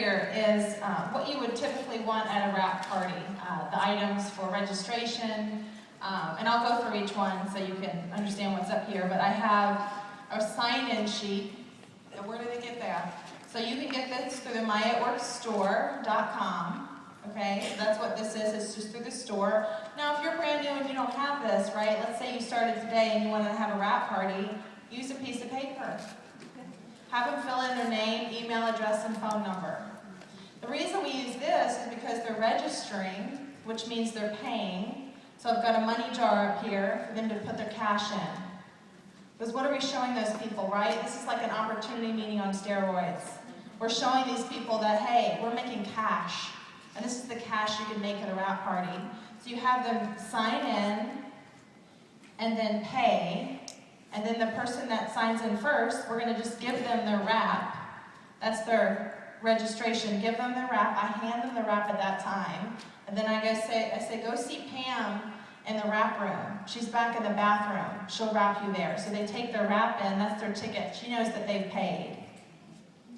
here is what you would typically want at a wrap party. The items for registration, and I'll go through each one so you can understand what's up here. But I have a sign-in sheet. Where do they get that? So you can get this through the myatworkstore.com. Okay, so that's what this is. It's just through the store. Now, if you're brand new and you don't have this, right? Let's say you started today and you wanted to have a wrap party. Use a piece of paper. Have them fill in their name, email address, and phone number. The reason we use this is because they're registering, which means they're paying. So I've got a money jar up here for them to put their cash in. Because what are we showing those people, right? This is like an opportunity meeting on steroids. We're showing these people that, hey, we're making cash. And this is the cash you can make at a wrap party. So you have them sign in and then pay. And then the person that signs in first, we're going to just give them their wrap. That's their registration. Give them their wrap. I hand them the wrap at that time. And then I say, go see Pam in the wrap room. She's back in the bathroom. She'll wrap you there. So they take their wrap in. That's their ticket. She knows that they've paid.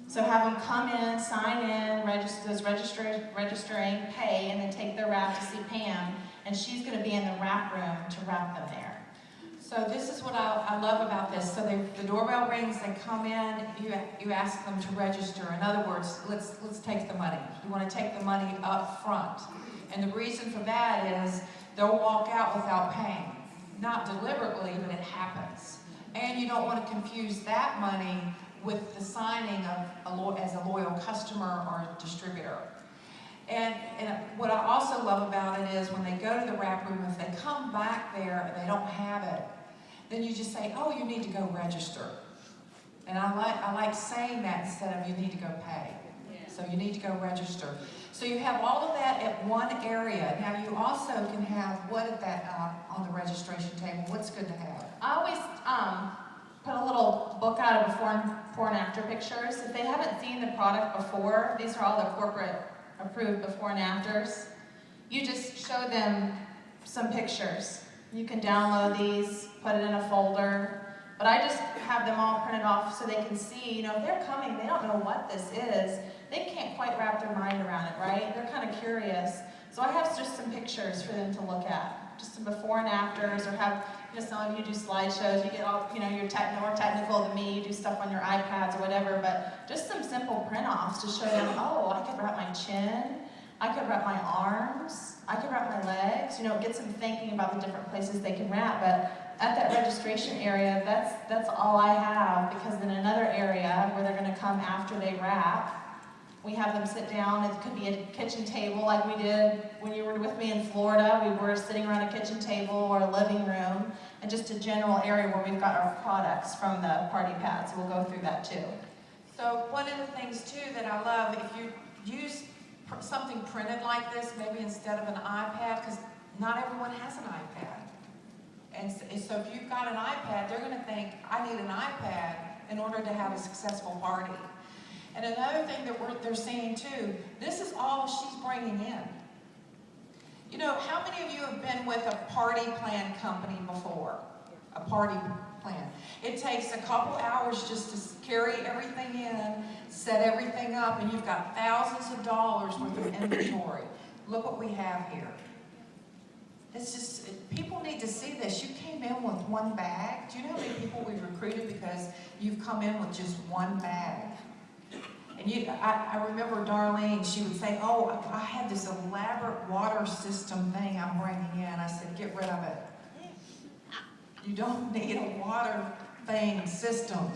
So have them come in, sign in, registering, pay, and then take their wrap to see Pam. And she's going to be in the wrap room to wrap them there. So this is what I love about this. So the doorbell rings, they come in, you ask them to register. In other words, let's take the money. You want to take the money up front. And the reason for that is they'll walk out without paying. Not deliberately, but it happens. And you don't want to confuse that money with the signing of as a loyal customer or distributor. And what I also love about it is when they go to the wrap room, if they come back there and they don't have it, then you just say, oh, you need to go register. And I like saying that instead of you need to go pay. Yeah. So you need to go register. So you have all of that at one area. Now you also can have what at that on the registration table? What's good to have? I always put a little book out of before and after pictures. If they haven't seen the product before, these are all the corporate approved before and afters. You just show them some pictures. You can download these, put it in a folder, but I just have them all printed off so they can see, if they're coming, they don't know what this is. They can't quite wrap their mind around it, right? They're kind of curious. So I have just some pictures for them to look at, just some before and afters, or have, some of you do slideshows, you get all, you're more technical than me, you do stuff on your iPads or whatever, but just some simple print-offs to show them, oh, I could wrap my chin, I could wrap my arms, I could wrap my legs, it gets them thinking about the different places they can wrap. But at that registration area, that's all I have, because in another area where they're going to come after they wrap, we have them sit down. It could be a kitchen table like we did when you were with me in Florida. We were sitting around a kitchen table or a living room, and just a general area where we've got our products from the party pads. We'll go through that too. So one of the things too that I love, if you use something printed like this, maybe instead of an iPad, because not everyone has an iPad. And so if you've got an iPad, they're going to think, I need an iPad in order to have a successful party. And another thing that they're seeing too, this is all she's bringing in. How many of you have been with a party plan company before? A party plan. It takes a couple hours just to carry everything in, set everything up, and you've got thousands of dollars worth of inventory. Look what we have here. It's just, people need to see this. You came in with one bag. Do you know how many people we've recruited because you've come in with just one bag? And I remember Darlene, she would say, oh, I have this elaborate water system thing I'm bringing in. I said, get rid of it. You don't need a water thing system.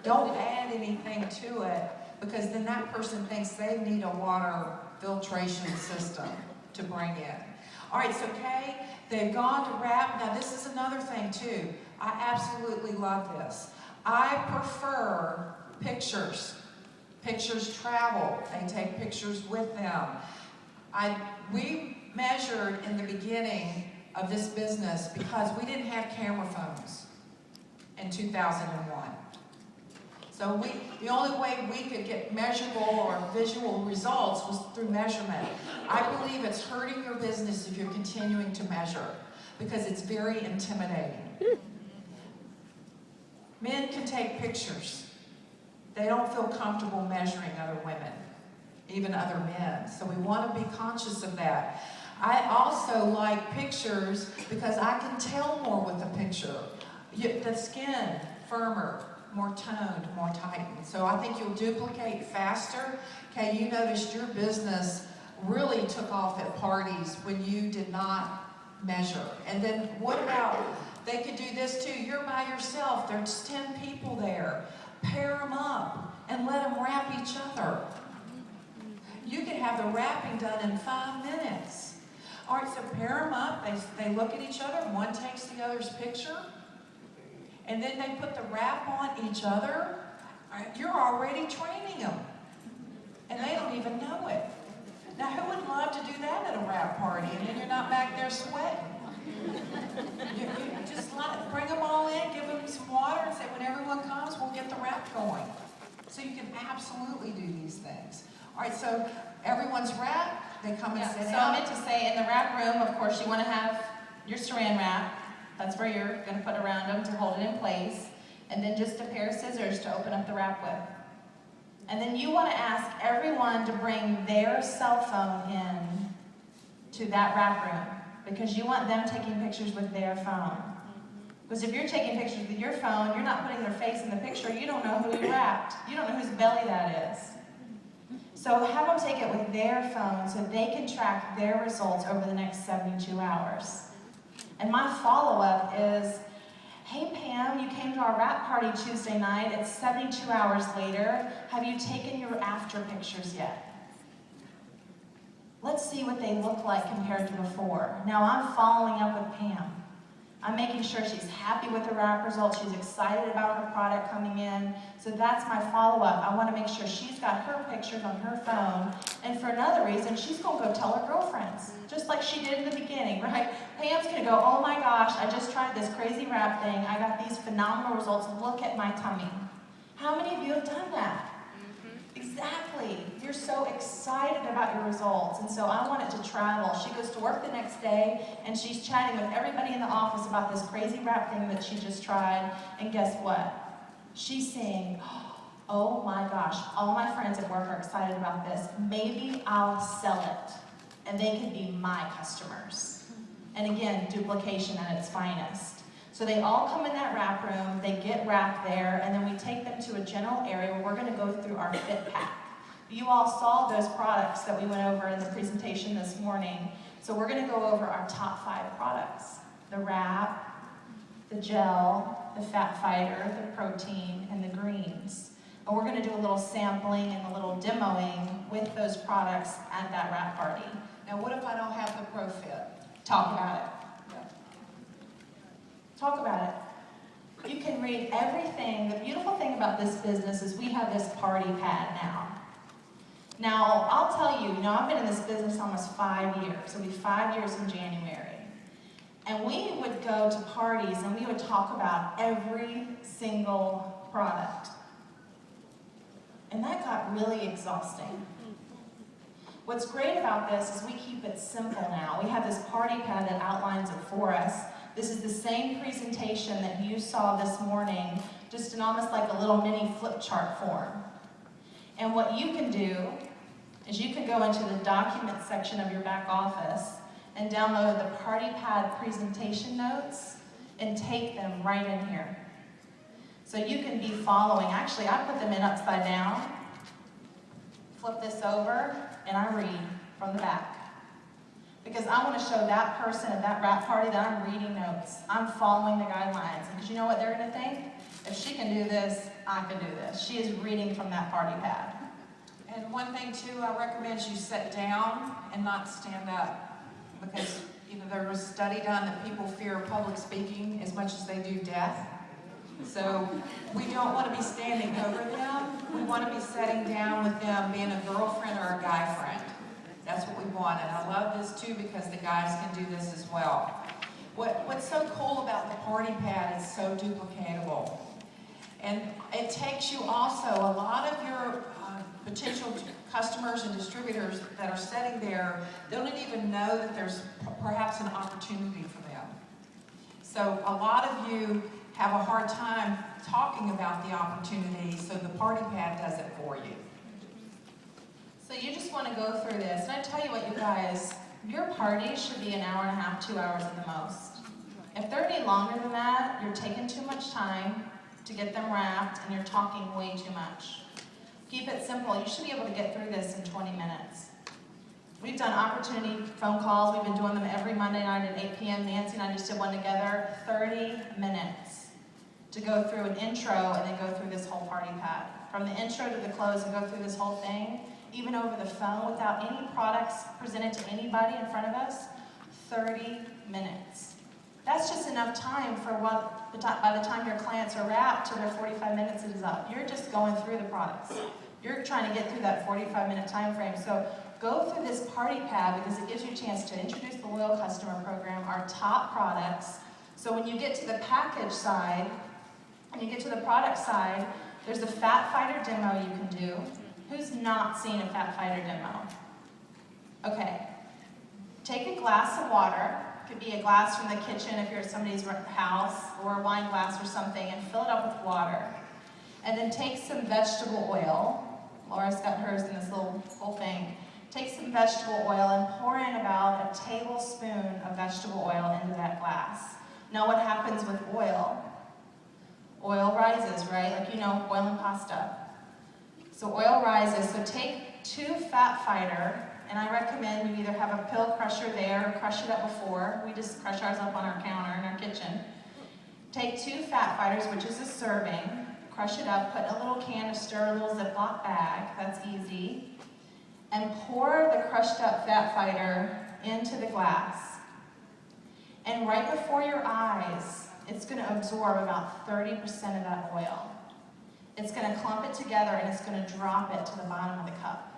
Don't add anything to it, because then that person thinks they need a water filtration system to bring in. All right, so Kay, they've gone to wrap. Now this is another thing too. I absolutely love this. I prefer pictures. Pictures travel. They take pictures with them. We measured in the beginning of this business because we didn't have camera phones in 2001. So the only way we could get measurable or visual results was through measurement. I believe it's hurting your business if you're continuing to measure, because it's very intimidating. Men can take pictures. They don't feel comfortable measuring other women. even other men. So we want to be conscious of that. I also like pictures because I can tell more with a picture. The skin, firmer, more toned, more tightened. So I think you'll duplicate faster. Okay, you noticed your business really took off at parties when you did not measure. And then what about, they could do this too. You're by yourself. There's 10 people there. Pair them up and let them wrap each other. You could have the wrapping done in 5 minutes. All right, so pair them up. They look at each other. One takes the other's picture. And then they put the wrap on each other. All right, you're already training them. And they don't even know it. Now, who would love to do that at a wrap party? And then you're not back there sweating. You just bring them all in, give them some water, and say, when everyone comes, we'll get the wrap going. So you can absolutely do these things. All right, so everyone's wrapped. They come and sit down. So I meant to say, in the wrap room, of course, you want to have your saran wrap. That's where you're going to put around them to hold it in place. And then just a pair of scissors to open up the wrap with. And then you want to ask everyone to bring their cell phone in to that wrap room, because you want them taking pictures with their phone. Because if you're taking pictures with your phone, you're not putting their face in the picture, you don't know who you wrapped. You don't know whose belly that is. So have them take it with their phone so they can track their results over the next 72 hours. And my follow-up is, hey Pam, you came to our wrap party Tuesday night. It's 72 hours later. Have you taken your after pictures yet? Let's see what they look like compared to before. Now I'm following up with Pam. I'm making sure she's happy with the wrap results. She's excited about her product coming in. So that's my follow-up. I want to make sure she's got her pictures on her phone. And for another reason, she's going to go tell her girlfriends, just like she did in the beginning, right? Pam's going to go, oh my gosh, I just tried this crazy wrap thing. I got these phenomenal results. Look at my tummy. How many of you have done that? Exactly. You're so excited about your results. And so I want it to travel. She goes to work the next day and she's chatting with everybody in the office about this crazy wrap thing that she just tried. And guess what? She's saying, oh my gosh, all my friends at work are excited about this. Maybe I'll sell it and they can be my customers. And again, duplication at its finest. So they all come in that wrap room, they get wrapped there, and then we take them to a general area where we're going to go through our fit pack. You all saw those products that we went over in the presentation this morning. So we're going to go over our top 5 products. The wrap, the gel, the fat fighter, the protein, and the greens. And we're going to do a little sampling and a little demoing with those products at that wrap party. Now, what if I don't have the ProFit? Talk about it. Talk about it. You can read everything. The beautiful thing about this business is we have this party pad now. Now, I'll tell you, I've been in this business almost 5 years. It'll be 5 years in January. And we would go to parties and we would talk about every single product. And that got really exhausting. What's great about this is we keep it simple now. We have this party pad that outlines it for us. This is the same presentation that you saw this morning, just in almost like a little mini flip chart form. And what you can do is you can go into the document section of your back office and download the party pad presentation notes and take them right in here. So you can be following. Actually, I put them in upside down, flip this over, and I read from the back. Because I want to show that person at that wrap party that I'm reading notes. I'm following the guidelines. Because you know what they're going to think? If she can do this, I can do this. She is reading from that party pad. And one thing too, I recommend you sit down and not stand up. Because there was a study done that people fear public speaking as much as they do death. So we don't want to be standing over them. We want to be sitting down with them, being a girlfriend or a guy friend. That's what we want, and I love this too because the guys can do this as well. What's so cool about the party pad is so duplicatable. And it takes you also, a lot of your potential customers and distributors that are sitting there, they don't even know that there's perhaps an opportunity for them. So a lot of you have a hard time talking about the opportunity, so the party pad does it for you. So you just just want to go through this. And I tell you what, you guys, your party should be an hour and a half, 2 hours at the most. If they're any longer than that, you're taking too much time to get them wrapped and you're talking way too much. Keep it simple. You should be able to get through this in 20 minutes. We've done opportunity phone calls. We've been doing them every Monday night at 8 p.m. Nancy and I just did one together. 30 minutes to go through an intro and then go through this whole party pack. From the intro to the close and go through this whole thing, even over the phone without any products presented to anybody in front of us, 30 minutes. That's just enough time for by the time your clients are wrapped to their 45 minutes is up. You're just going through the products. You're trying to get through that 45-minute time frame. So go through this party pad because it gives you a chance to introduce the loyal customer program, our top products. So when you get to the package side and you get to the product side, there's the Fat Fighter demo you can do. Who's not seen a Fat Fighter demo? Okay. Take a glass of water. Could be a glass from the kitchen if you're at somebody's house, or a wine glass or something, and fill it up with water. And then take some vegetable oil. Laura's got hers in this little thing. Take some vegetable oil and pour in about a tablespoon of vegetable oil into that glass. Now what happens with oil? Oil rises, right? Like you know, oil and pasta. So oil rises, so take 2 Fat Fighter, and I recommend you either have a pill crusher there or crush it up before. We just crush ours up on our counter in our kitchen. Take 2 Fat Fighters, which is a serving, crush it up, put in a little canister, a little Ziploc bag, that's easy, and pour the crushed up Fat Fighter into the glass. And right before your eyes, it's going to absorb about 30% of that oil. It's going to clump it together and it's going to drop it to the bottom of the cup.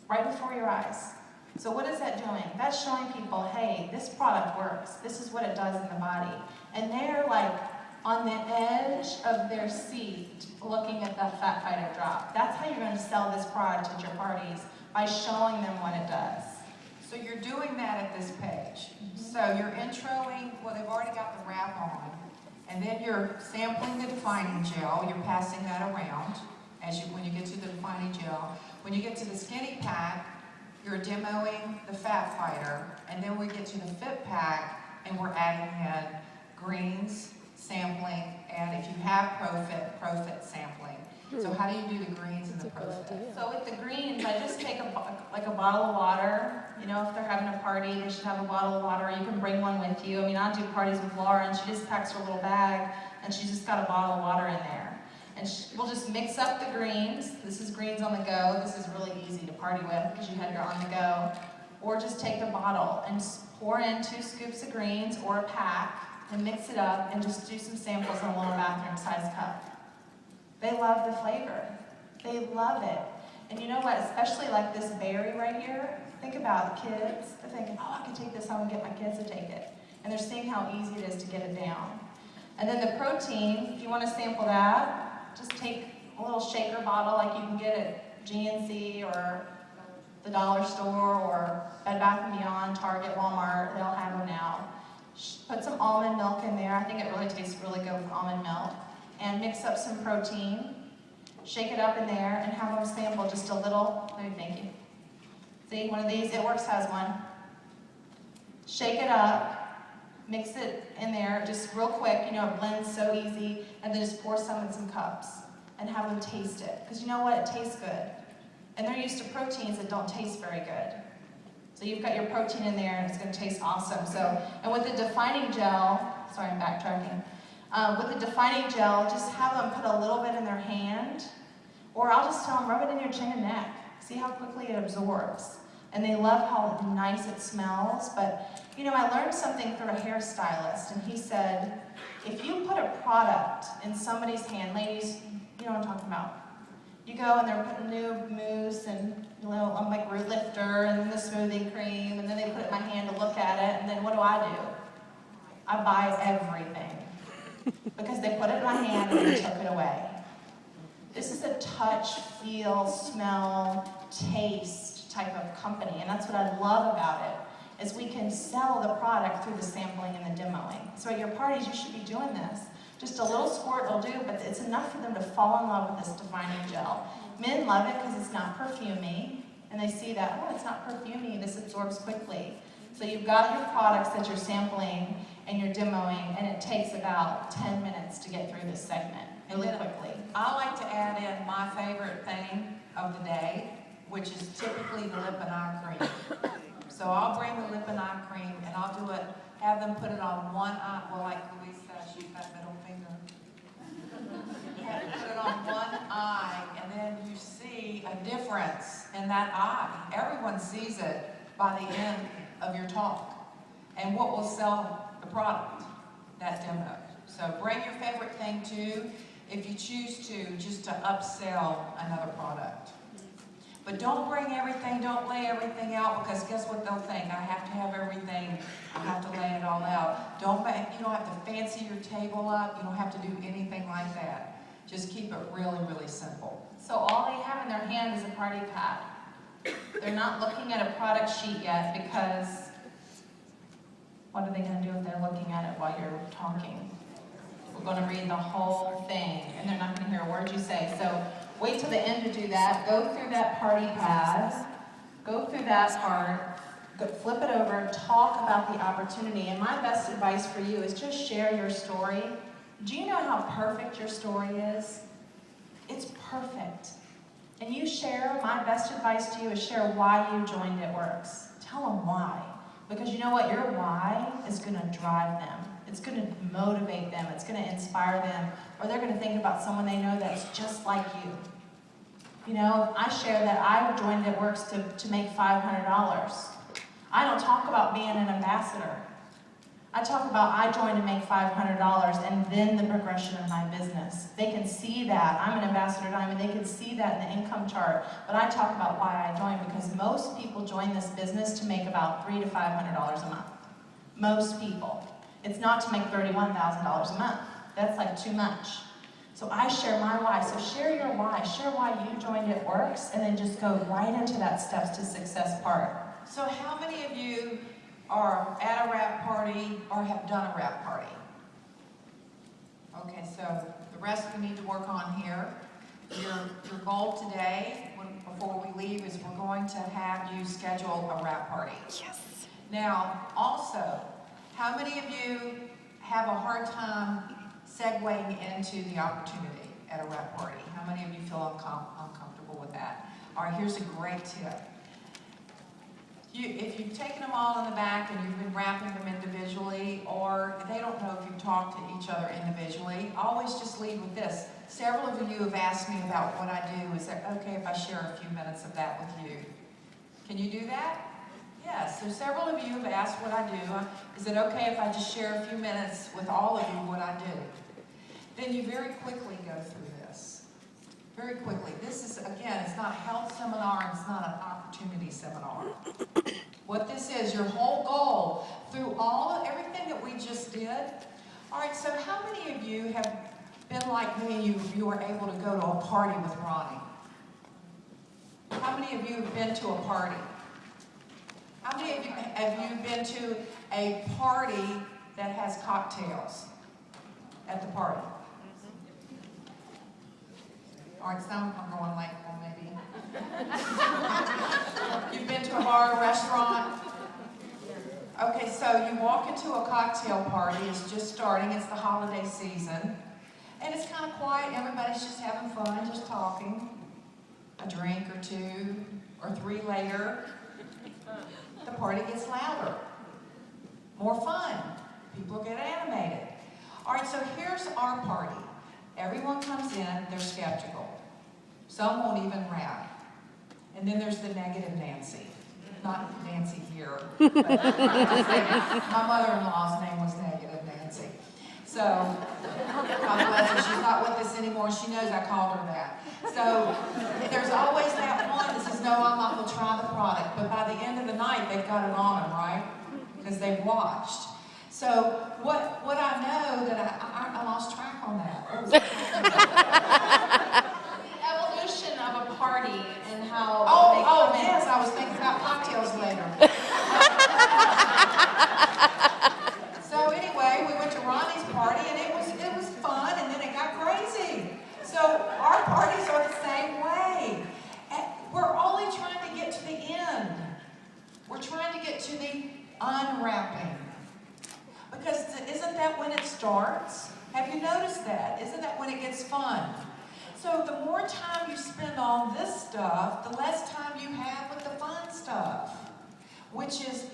Right before your eyes. So what is that doing? That's showing people, hey, this product works. This is what it does in the body. And they're like on the edge of their seat looking at that Fat Fighter drop. That's how you're going to sell this product at your parties, by showing them what it does. So you're doing that at this page. So you're introing, well, they've already got the wrap on, and then you're sampling the defining gel. You're passing that around when you get to the defining gel. When you get to the skinny pack, you're demoing the Fat Fighter, and then we get to the fit pack, and we're adding in greens, sampling, and if you have ProFit sampling. So how do you do the greens and the ProFit? So with the greens, I just take a bottle of water. You know, if they're having a party, they should have a bottle of water. You can bring one with you. I mean, I do parties with Laura, and she just packs her little bag, and she's just got a bottle of water in there. And we'll just mix up the greens. This is greens on the go. This is really easy to party with because you have your on the go. Or just take a bottle and pour in 2 scoops of greens or a pack and mix it up and just do some samples in a little bathroom size cup. They love the flavor. They love it. And you know what, especially like this berry right here, think about the kids. They're thinking, oh, I can take this home and get my kids to take it. And they're seeing how easy it is to get it down. And then the protein, if you want to sample that, just take a little shaker bottle like you can get at GNC or the dollar store or Bed Bath & Beyond, Target, Walmart. They'll have them now. Put some almond milk in there. I think it really tastes really good with almond milk. And mix up some protein. Shake it up in there and have them sample just a little. Thank you. See, one of these, It Works has one. Shake it up. Mix it in there just real quick, you know, it blends so easy, and then just pour some in some cups and have them taste it. Because you know what, it tastes good. And they're used to proteins that don't taste very good. So you've got your protein in there and it's going to taste awesome. So, and with the defining gel, sorry I'm backtracking, with the defining gel, just have them put a little bit in their hand, or I'll just tell them, rub it in your chin and neck. See how quickly it absorbs. And they love how nice it smells. But, you know, I learned something through a hairstylist, and he said, if you put a product in somebody's hand, ladies, you know what I'm talking about. You go and they're putting new mousse and like root lifter and then the smoothing cream, and then they put it in my hand to look at it, and then what do? I buy everything. Because they put it in my hand and they took it away. This is a touch, feel, smell, taste type of company, and that's what I love about it, is we can sell the product through the sampling and the demoing. So at your parties, you should be doing this. Just a little squirt will do, but it's enough for them to fall in love with this defining gel. Men love it because it's not perfumey, And they see that, oh, it's not perfumey, this absorbs quickly. So you've got your products that you're sampling and you're demoing, and it takes about 10 minutes to get through this segment really quickly. I like to add in my favorite thing of the day, which is typically the lip and eye cream. So I'll bring the lip and eye cream and I'll do it, have them put it on one eye, well, like Louise says, she's got middle finger. Put it on one eye, and then you see a difference in that eye. Everyone sees it by the end of your talk. And what will sell the product? That demo. So bring your favorite thing too, if you choose to, just to upsell another product. But don't bring everything, don't lay everything out, because guess what they'll think? I have to have everything, I have to lay it all out. You don't have to fancy your table up, you don't have to do anything like that. Just keep it really, really simple. So all they have in their hand is a party pad. They're not looking at a product sheet yet, because what are they going to do if they're looking at it while you're talking? We're going to read the whole thing, and they're not going to hear a word you say. So wait till the end to do that. Go through that party pad. Go through that part. Flip it over. Talk about the opportunity. And my best advice for you is just share your story. Do you know how perfect your story is? It's perfect. And you share, my best advice to you is share why you joined It Works. Tell them why. Because you know what? Your why is going to drive them. It's going to motivate them. It's going to inspire them. Or they're going to think about someone they know that's just like you. You know, I share that I joined It Works to make $500. I don't talk about being an ambassador. I talk about I joined to make $500 and then the progression of my business. They can see that. I'm an ambassador diamond. They can see that in the income chart. But I talk about why I joined, because most people join this business to make about $300 to $500 a month. Most people. It's not to make $31,000 a month. That's like too much. So I share my why. So share your why. Share why you joined It Works, and then just go right into that steps to success part. So how many of you are at a wrap party or have done a wrap party? Okay, so the rest we need to work on here. Your goal today, before we leave, is we're going to have you schedule a wrap party. Yes. Now, also, how many of you have a hard time segueing into the opportunity at a wrap party? How many of you feel uncomfortable with that? All right, here's a great tip. If you've taken them all in the back and you've been wrapping them individually, or they don't know if you've talked to each other individually, always just lead with this. Several of you have asked me about what I do. Is it okay if I share a few minutes of that with you? Can you do that? Yes, so several of you have asked what I do. Is it okay if I just share a few minutes with all of you what I do? Then you very quickly go through this. Very quickly. This is, again, it's not a health seminar, it's not an opportunity seminar. What this is, your whole goal, through everything that we just did. All right, so how many of you have been like me, you were able to go to a party with Ronnie? How many of you have been to a party? How many of you have you been to a party that has cocktails at the party? All right, some are going like, well, maybe. You've been to a bar or restaurant? Okay, so you walk into a cocktail party. It's just starting. It's the holiday season. And it's kind of quiet. Everybody's just having fun, just talking. A drink or two or three later, the party gets louder. More fun. People get animated. All right, so here's our party. Everyone comes in, they're skeptical. Some won't even rap. And then there's the negative Nancy. Not Nancy here, but my mother-in-law's name was Negative Nancy. So, God bless her, she's not with us anymore. She knows I called her that. So, there's always that one that says, no, I'm not going to try the product. But by the end of the night, they've got it on them, right? Because they've watched. So, what I know that I lost track on that. The evolution of a party and how Yes, I was thinking about cocktails later. So anyway, we went to Ronnie's party and it was fun, and then it got crazy. So our parties are the same way. And we're only trying to get to the to the unwrapping. Because isn't that when it starts? Have you noticed that? Isn't that when it gets fun? So the more time you spend on this stuff, the less time you have with the fun stuff, which is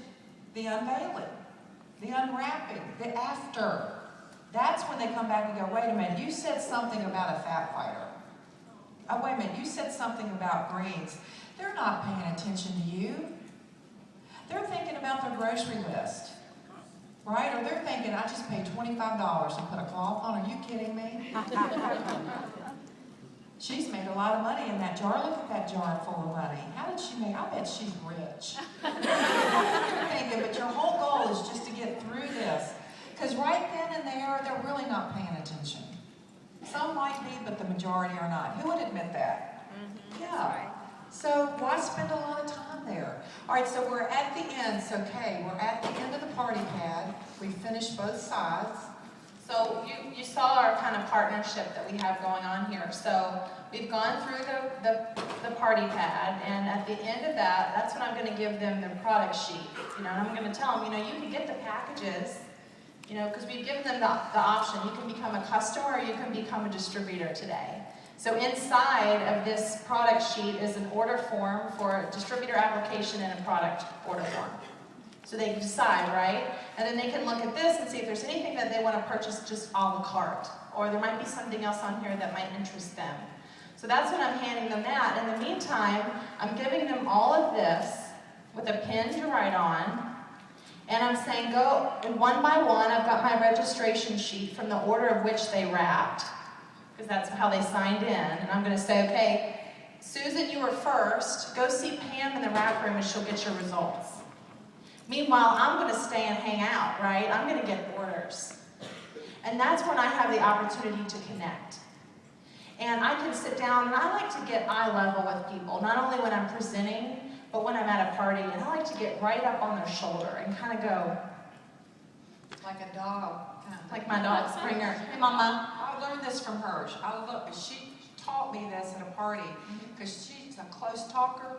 the unveiling, the unwrapping, the after. That's when they come back and go, wait a minute, you said something about a fat fighter. Oh, wait a minute, you said something about greens. They're not paying attention to you. They're thinking about their grocery list, right? Or they're thinking, I just paid $25 to put a cloth on. Are you kidding me? She's made a lot of money in that jar. Look at that jar full of money. How did she make? I bet she's rich. You're thinking, but your whole goal is just to get through this. Because right then and there, they're really not paying attention. Some might be, but the majority are not. Who would admit that? Mm-hmm. Yeah. So why spend a lot of time there? All right, so we're at the end. So, Kay, we're at the end of the party pad. We finished both sides. So you saw our kind of partnership that we have going on here. So we've gone through the party pad, and at the end of that, that's when I'm going to give them the product sheet. And I'm going to tell them, you can get the packages, because we've given them the option. You can become a customer or you can become a distributor today. So inside of this product sheet is an order form for a distributor application and a product order form. So they can decide, right? And then they can look at this and see if there's anything that they want to purchase just a la carte. Or there might be something else on here that might interest them. So that's when I'm handing them that. In the meantime, I'm giving them all of this with a pen to write on. And I'm saying, go, and one by one, I've got my registration sheet from the order of which they wrapped, because that's how they signed in. And I'm going to say, okay, Susan, you were first. Go see Pam in the wrap room and she'll get your results. Meanwhile, I'm going to stay and hang out, right? I'm going to get orders. And that's when I have the opportunity to connect. And I can sit down, and I like to get eye level with people, not only when I'm presenting, but when I'm at a party. And I like to get right up on their shoulder and kind of go. Like a dog. Like my dog, Springer. Hey, Mama. I learned this from her. She taught me this at a party, because she's a close talker.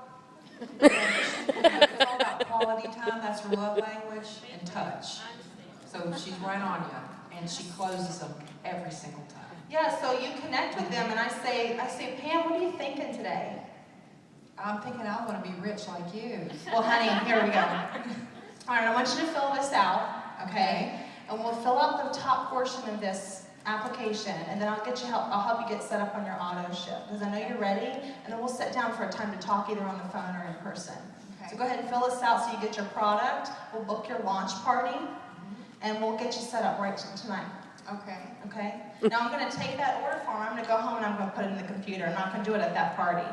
It's all about quality time. That's her love language, and touch. So she's right on you, and she closes them every single time. Yeah, so you connect with them, and I say, Pam, what are you thinking today? I'm thinking I want to be rich like you. Well, honey, here we go. All right, I want you to fill this out, okay? And we'll fill out the top portion of this application, and then I'll help you get set up on your auto ship, because I know you're ready, and then we'll sit down for a time to talk either on the phone or in person. Okay. So go ahead and fill this out so you get your product. We'll book your launch party, and we'll get you set up right tonight. Okay. Okay? Now I'm going to take that order form, I'm going to go home and I'm going to put it in the computer. I'm not going to do it at that party,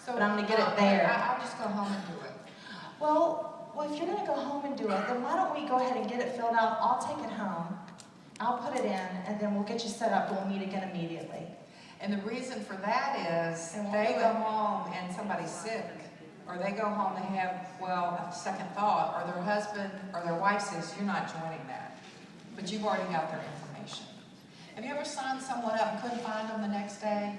but I'm going to get it there. I'll just go home and do it. Well, if you're going to go home and do it, then why don't we go ahead and get it filled out? I'll take it home. I'll put it in, and then we'll get you set up, and we'll meet again immediately. And the reason for that is they go home and somebody's sick, or they go home and have, a second thought, or their husband or their wife says, you're not joining that. But you've already got their information. Have you ever signed someone up and couldn't find them the next day?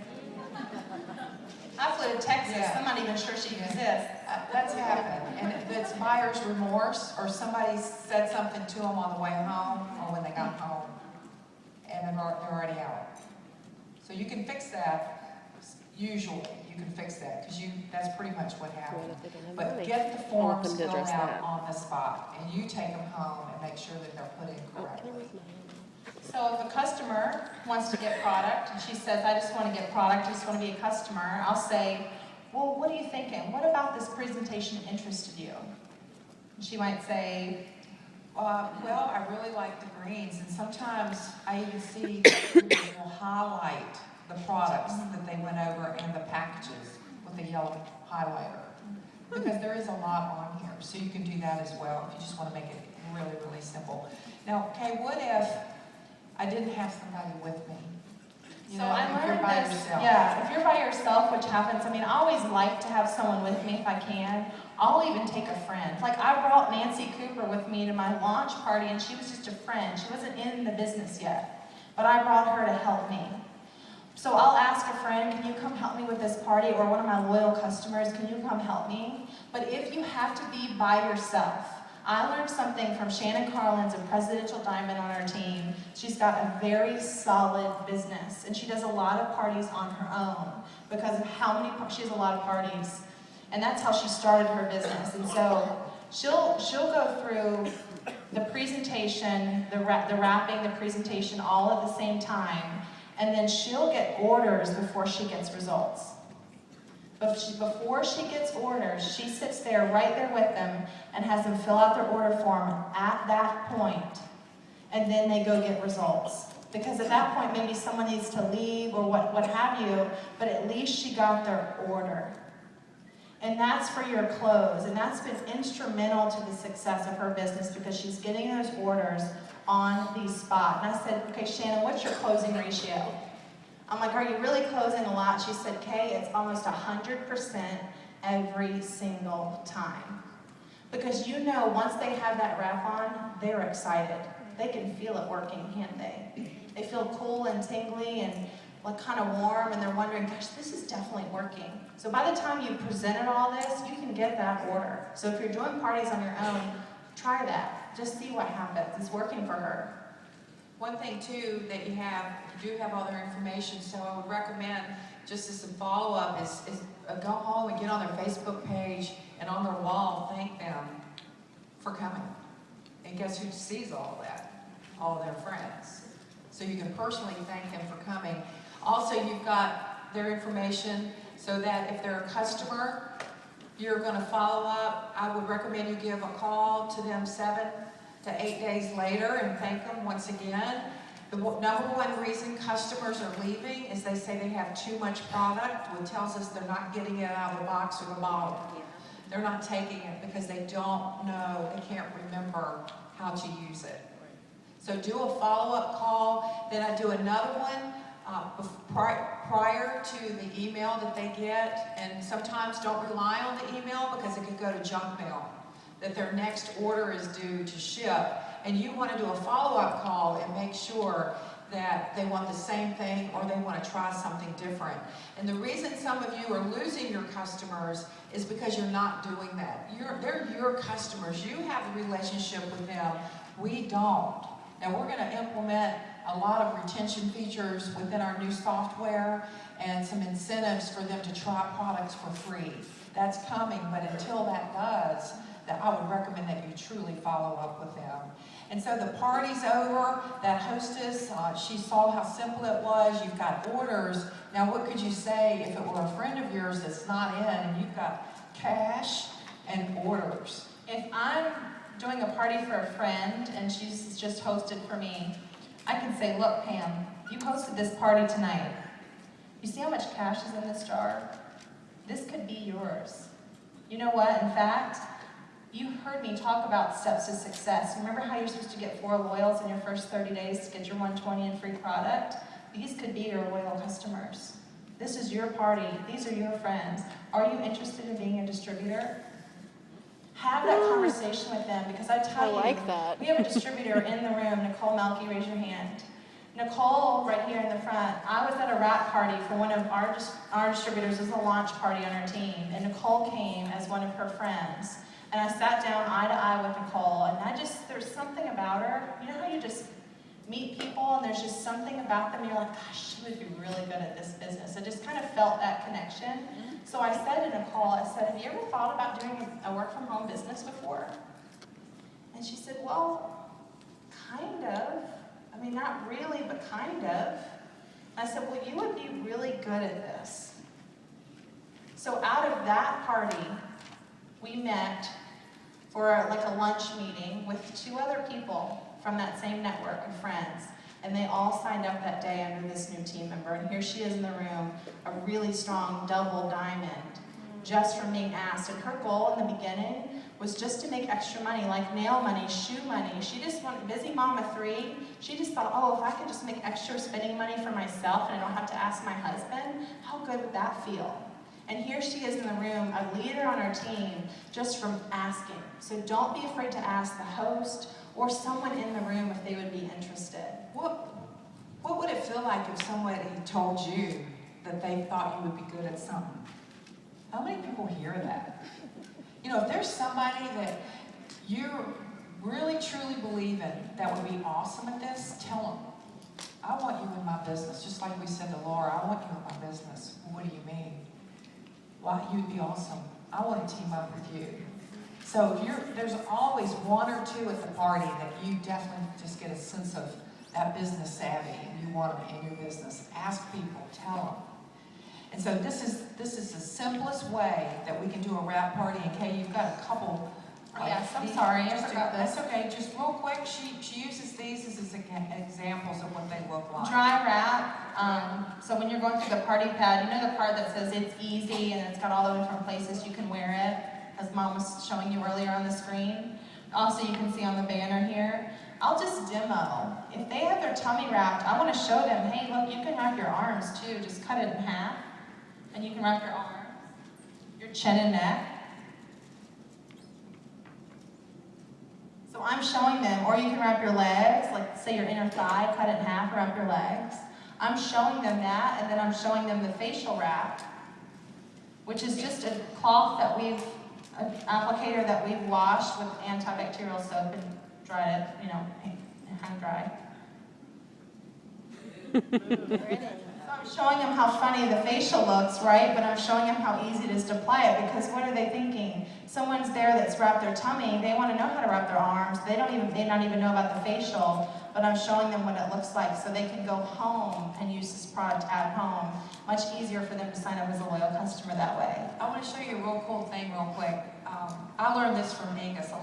I flew to Texas. Yeah. I'm not even sure she exists. That's happened. And if it's buyer's remorse, or somebody said something to them on the way home, or when they got home, and they're already out. So you can fix that. Usually, you can fix that, because that's pretty much what happened. But get the forms filled out on the spot, and you take them home and make sure that they're put in correctly. So if a customer wants to get product, and she says, I just want to get product, I just want to be a customer, I'll say, well, what are you thinking? What about this presentation interested you? And she might say, well, I really like the greens, and sometimes I even see that people will highlight the products that they went over and the packages with the yellow highlighter, because there is a lot on here, so you can do that as well if you just want to make it really, really simple. Now, Kay, what if I didn't have somebody with me? I learned if you're by this, yourself. Yeah, if you're by yourself, which happens, I always like to have someone with me if I can. I'll even take a friend. Like, I brought Nancy Cooper with me to my launch party, and she was just a friend. She wasn't in the business yet, but I brought her to help me. So I'll ask a friend, can you come help me with this party? Or one of my loyal customers, can you come help me? But if you have to be by yourself, I learned something from Shannon Carlins, a presidential diamond on our team. She's got a very solid business, and she does a lot of parties on her own because of how many, she has a lot of parties. And that's how she started her business. And so she'll go through the presentation, the wrapping, the presentation all at the same time, and then she'll get orders before she gets results. But before she gets orders, she sits there right there with them and has them fill out their order form at that point, and then they go get results. Because at that point, maybe someone needs to leave or what have you, but at least she got their order. And that's for your close, and that's been instrumental to the success of her business because she's getting those orders on the spot. And I said, okay, Shannon, what's your closing ratio? I'm like, are you really closing a lot? She said, Kay, it's almost 100% every single time. Because you know, once they have that wrap on, they're excited. They can feel it working, can't they? They feel cool and tingly and like kind of warm, and they're wondering, gosh, this is definitely working. So by the time you presented all this, you can get that order. So if you're doing parties on your own, try that. Just see what happens. It's working for her. One thing too that you do have all their information, so I would recommend, just as a follow-up, is go home and get on their Facebook page and on their wall, thank them for coming. And guess who sees all of that? All of their friends. So you can personally thank them for coming. Also, you've got their information so that if they're a customer, you're going to follow up. I would recommend you give a call to them 7 to 8 days later and thank them once again. The number one reason customers are leaving is they say they have too much product, which tells us they're not getting it out of the box or the bottle. They're not taking it because they don't know, they can't remember how to use it. So do a follow-up call, then I do another one prior to the email that they get, and sometimes don't rely on the email because it could go to junk mail, that their next order is due to ship, and you want to do a follow-up call and make sure that they want the same thing or they want to try something different. And the reason some of you are losing your customers is because you're not doing that. They're your customers. You have a relationship with them. We don't. Now we're going to implement a lot of retention features within our new software and some incentives for them to try products for free. That's coming, but until that does, I would recommend that you truly follow up with them. And so the party's over, that hostess, she saw how simple it was, you've got orders. Now what could you say if it were a friend of yours that's not in and you've got cash and orders? If I'm doing a party for a friend and she's just hosted for me, I can say, look, Pam, you hosted this party tonight. You see how much cash is in this jar? This could be yours. You know what? In fact, you heard me talk about steps to success. Remember how you're supposed to get 4 loyals in your first 30 days to get your 120 in free product? These could be your loyal customers. This is your party. These are your friends. Are you interested in being a distributor? Have that conversation with them, because I tell you, we have a distributor in the room. Nicole Melky, raise your hand. Nicole, right here in the front, I was at a wrap party for one of our distributors. It was a launch party on our team, and Nicole came as one of her friends. And I sat down eye to eye with Nicole, and there's something about her. You know how you just meet people and there's just something about them, you're like, gosh, she would be really good at this business. I just kind of felt that connection. So I said to Nicole, I said, have you ever thought about doing a work from home business before? And she said, well, kind of. I mean, not really, but kind of. I said, well, you would be really good at this. So out of that party, we met for like a lunch meeting with 2 other people from that same network of friends. And they all signed up that day under this new team member. And here she is in the room, a really strong double diamond, just from being asked. And her goal in the beginning was just to make extra money, like nail money, shoe money. She just wanted, busy mom of 3, she just thought, oh, if I could just make extra spending money for myself and I don't have to ask my husband, how good would that feel? And here she is in the room, a leader on our team, just from asking. So don't be afraid to ask the host or someone in the room if they would be interested. What would it feel like if somebody told you that they thought you would be good at something? How many people hear that? You know, if there's somebody that you're really truly believing that would be awesome at this, tell them, I want you in my business, just like we said to Laura, I want you in my business. Well, what do you mean? Why, you'd be awesome. I want to team up with you. So if there's always one or two at the party that you definitely just get a sense of that business savvy and you want them in your business. Ask people, tell them. And so this is the simplest way that we can do a wrap party. And Kay, you've got a couple. Yes, I'm sorry, I forgot this. That's okay, just real quick, she uses these as examples of what they look like. Dry wrap, so when you're going through the party pad, you know the part that says it's easy and it's got all the different places you can wear it, as Mom was showing you earlier on the screen. Also, you can see on the banner here. I'll just demo. If they have their tummy wrapped, I want to show them, hey, look, you can wrap your arms too. Just cut it in half, and you can wrap your arms, your chin and neck. So I'm showing them, or you can wrap your legs, like say your inner thigh, cut it in half, wrap your legs. I'm showing them that, and then I'm showing them the facial wrap, which is just a cloth that an applicator that we've washed with antibacterial soap and dried it, hand dried. So I'm showing them how funny the facial looks, right? But I'm showing them how easy it is to apply it, because what are they thinking? Someone's there that's wrapped their tummy, they want to know how to wrap their arms, they not even know about the facial, but I'm showing them what it looks like so they can go home and use this product at home. Much easier for them to sign up as a loyal customer that way. I want to show you a real cool thing real quick. I learned this from Angus a lot.